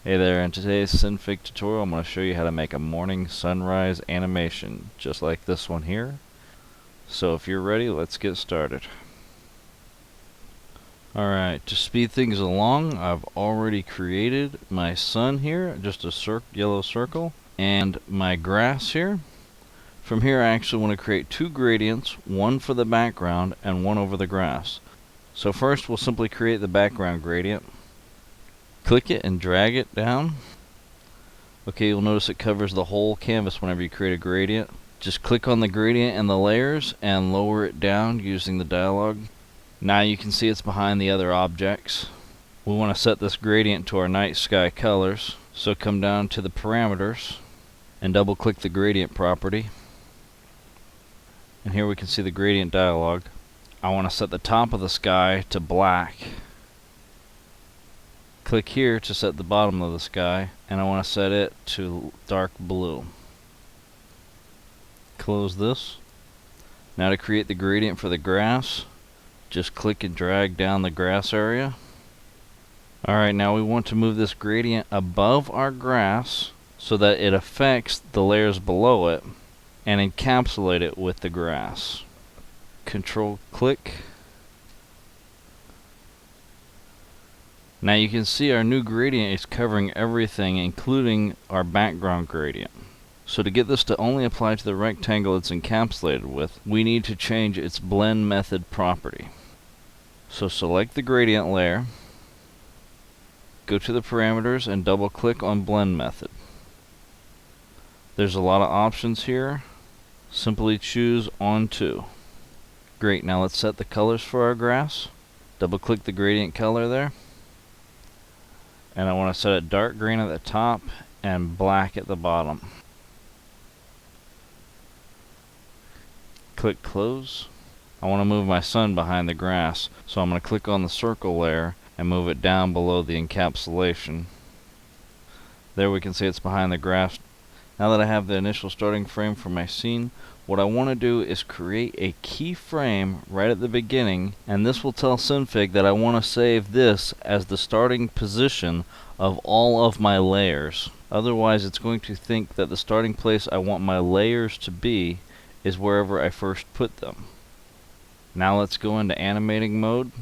Hey there, in today's Synfig tutorial I'm going to show you how to make a morning sunrise animation just like this one here. So if you're ready, let's get started. Alright, to speed things along, I've already created my sun here, just a yellow circle, and my grass here. From here I actually want to create two gradients, one for the background and one over the grass. So first we'll simply create the background gradient. Click it and drag it down. Okay, you'll notice it covers the whole canvas whenever you create a gradient. Just click on the gradient and the layers and lower it down using the dialog. Now you can see it's behind the other objects. We want to set this gradient to our night sky colors. So come down to the parameters and double click the gradient property. And here we can see the gradient dialog. I want to set the top of the sky to black. Click here to set the bottom of the sky, and I want to set it to dark blue. Close this. Now to create the gradient for the grass, just click and drag down the grass area. Alright, now we want to move this gradient above our grass so that it affects the layers below it and encapsulate it with the grass. Control click. Now you can see our new gradient is covering everything, including our background gradient. So to get this to only apply to the rectangle it's encapsulated with, we need to change its blend method property. So select the gradient layer, go to the parameters and double click on blend method. There's a lot of options here. Simply choose on to. Great, now let's set the colors for our grass. Double click the gradient color there. And I want to set it dark green at the top and black at the bottom. Click close. I want to move my sun behind the grass, so I'm going to click on the circle layer and move it down below the encapsulation. There we can see it's behind the grass. Now that I have the initial starting frame for my scene, what I want to do is create a keyframe right at the beginning, and this will tell Synfig that I want to save this as the starting position of all of my layers. Otherwise it's going to think that the starting place I want my layers to be is wherever I first put them. Now let's go into animating mode,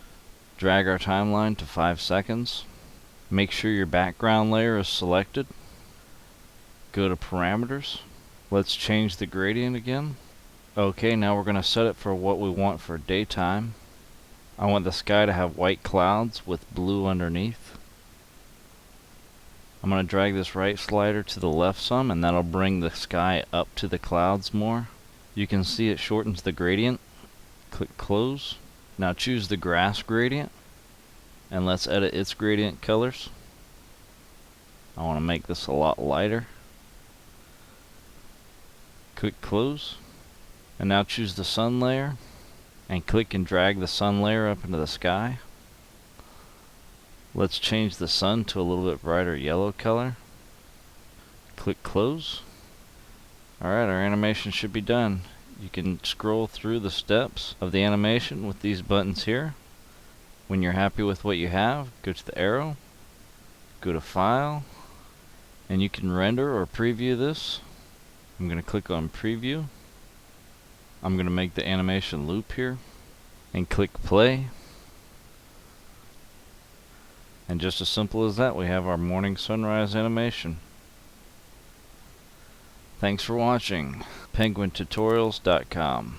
drag our timeline to 5 seconds, make sure your background layer is selected, go to parameters. Let's change the gradient again. Okay, now we're going to set it for what we want for daytime. I want the sky to have white clouds with blue underneath. I'm going to drag this right slider to the left some, and that'll bring the sky up to the clouds more. You can see it shortens the gradient. Click close. Now choose the grass gradient, and let's edit its gradient colors. I want to make this a lot lighter. Click close, and now choose the sun layer and click and drag the sun layer up into the sky. Let's change the sun to a little bit brighter yellow color. Click close. Alright, our animation should be done. You can scroll through the steps of the animation with these buttons here. When you're happy with what you have, go to the arrow, go to File, and you can render or preview this. I'm going to click on preview. I'm going to make the animation loop here and click play. And just as simple as that, we have our morning sunrise animation. Thanks for watching. PenguinTutorials.com